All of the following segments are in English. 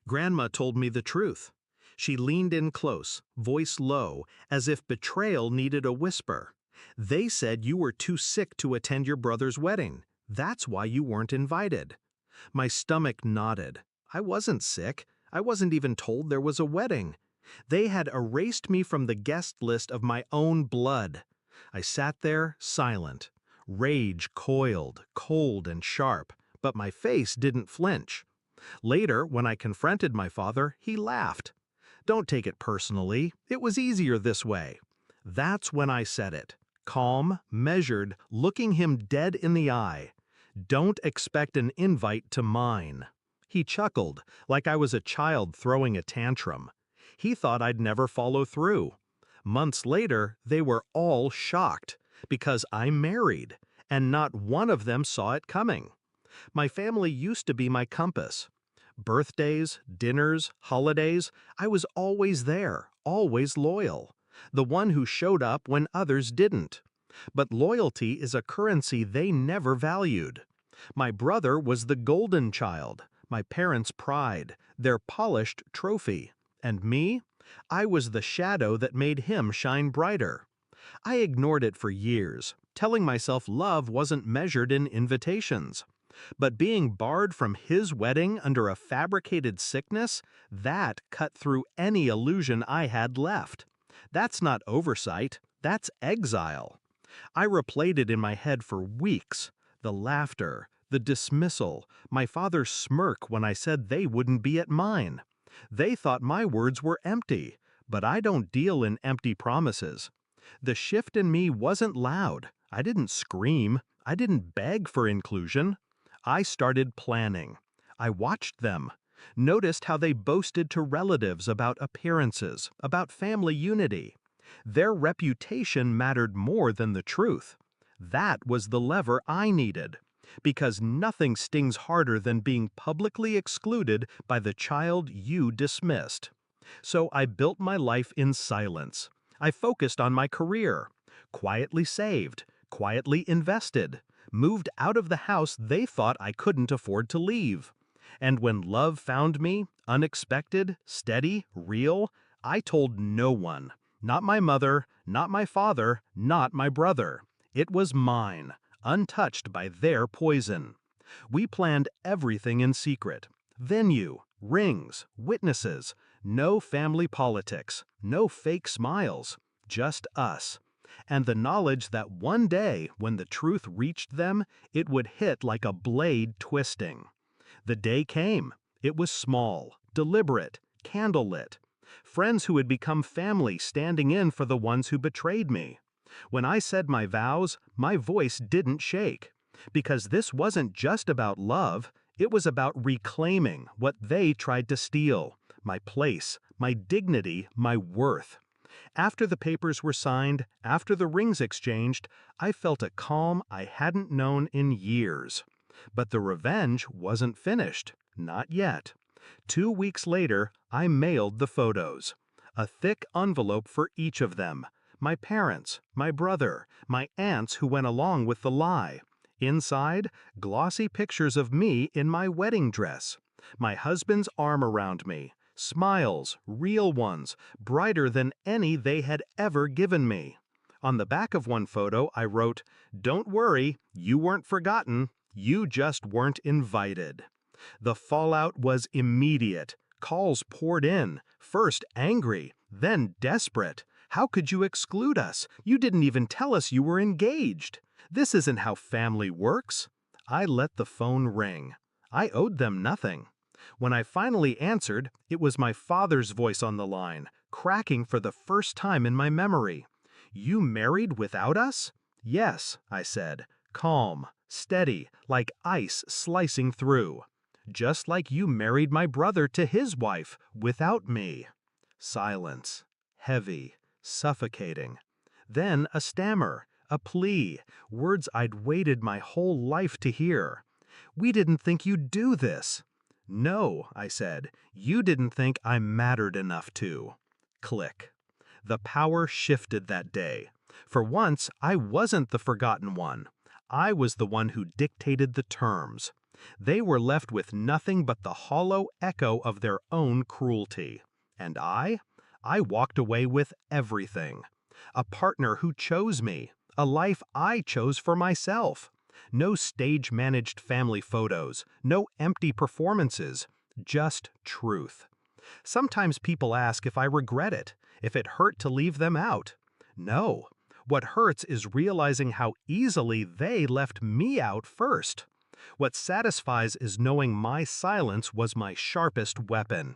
Grandma told me the truth. She leaned in close, voice low, as if betrayal needed a whisper. They said you were too sick to attend your brother's wedding. That's why you weren't invited. My stomach nodded. I wasn't sick. I wasn't even told there was a wedding. They had erased me from the guest list of my own blood. I sat there, silent. Rage coiled, cold and sharp, but my face didn't flinch. Later, when I confronted my father, he laughed. "Don't take it personally. It was easier this way." That's when I said it. Calm, measured, looking him dead in the eye. "Don't expect an invite to mine." He chuckled, like I was a child throwing a tantrum. He thought I'd never follow through. Months later, they were all shocked, because I'm married, and not one of them saw it coming. My family used to be my compass. Birthdays, dinners, holidays, I was always there, always loyal. The one who showed up when others didn't. But loyalty is a currency they never valued. My brother was the golden child, my parents' pride, their polished trophy. And me? I was the shadow that made him shine brighter. I ignored it for years, telling myself love wasn't measured in invitations. But being barred from his wedding under a fabricated sickness, that cut through any illusion I had left. That's not oversight, that's exile. I replayed it in my head for weeks. The laughter, the dismissal, my father's smirk when I said they wouldn't be at mine. They thought my words were empty, but I don't deal in empty promises. The shift in me wasn't loud. I didn't scream. I didn't beg for inclusion. I started planning. I watched them, noticed how they boasted to relatives about appearances, about family unity. Their reputation mattered more than the truth. That was the lever I needed, because nothing stings harder than being publicly excluded by the child you dismissed. So I built my life in silence. I focused on my career, quietly saved, quietly invested, moved out of the house they thought I couldn't afford to leave. And when love found me, unexpected, steady, real, I told no one. Not my mother, not my father, not my brother. It was mine, untouched by their poison. We planned everything in secret. Venue, rings, witnesses, no family politics, no fake smiles, just us. And the knowledge that one day, when the truth reached them, it would hit like a blade twisting. The day came. It was small, deliberate, candlelit. Friends who had become family standing in for the ones who betrayed me. When I said my vows, my voice didn't shake. Because this wasn't just about love, it was about reclaiming what they tried to steal. My place, my dignity, my worth. After the papers were signed, after the rings exchanged, I felt a calm I hadn't known in years. But the revenge wasn't finished. Not yet. 2 weeks later, I mailed the photos. A thick envelope for each of them. My parents, my brother, my aunts who went along with the lie. Inside, glossy pictures of me in my wedding dress. My husband's arm around me. Smiles, real ones, brighter than any they had ever given me. On the back of one photo, I wrote, "Don't worry, you weren't forgotten, you just weren't invited." The fallout was immediate. Calls poured in, first angry, then desperate. "How could you exclude us? You didn't even tell us you were engaged. This isn't how family works." I let the phone ring. I owed them nothing. When I finally answered, it was my father's voice on the line, cracking for the first time in my memory. "You married without us?" "Yes," I said, calm, steady, like ice slicing through. "Just like you married my brother to his wife, without me." Silence. Heavy. Suffocating. Then a stammer, a plea, words I'd waited my whole life to hear. "We didn't think you'd do this." "No," I said, "you didn't think I mattered enough to." Click. The power shifted that day. For once, I wasn't the forgotten one. I was the one who dictated the terms. They were left with nothing but the hollow echo of their own cruelty. And I walked away with everything. A partner who chose me, a life I chose for myself. No stage-managed family photos, no empty performances, just truth. Sometimes people ask if I regret it, if it hurt to leave them out. No. What hurts is realizing how easily they left me out first. What satisfies is knowing my silence was my sharpest weapon.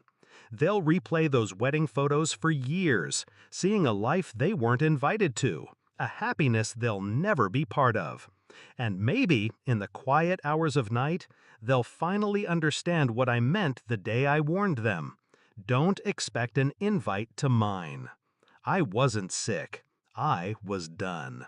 They'll replay those wedding photos for years, seeing a life they weren't invited to, a happiness they'll never be part of. And maybe, in the quiet hours of night, they'll finally understand what I meant the day I warned them. Don't expect an invite to mine. I wasn't sick. I was done.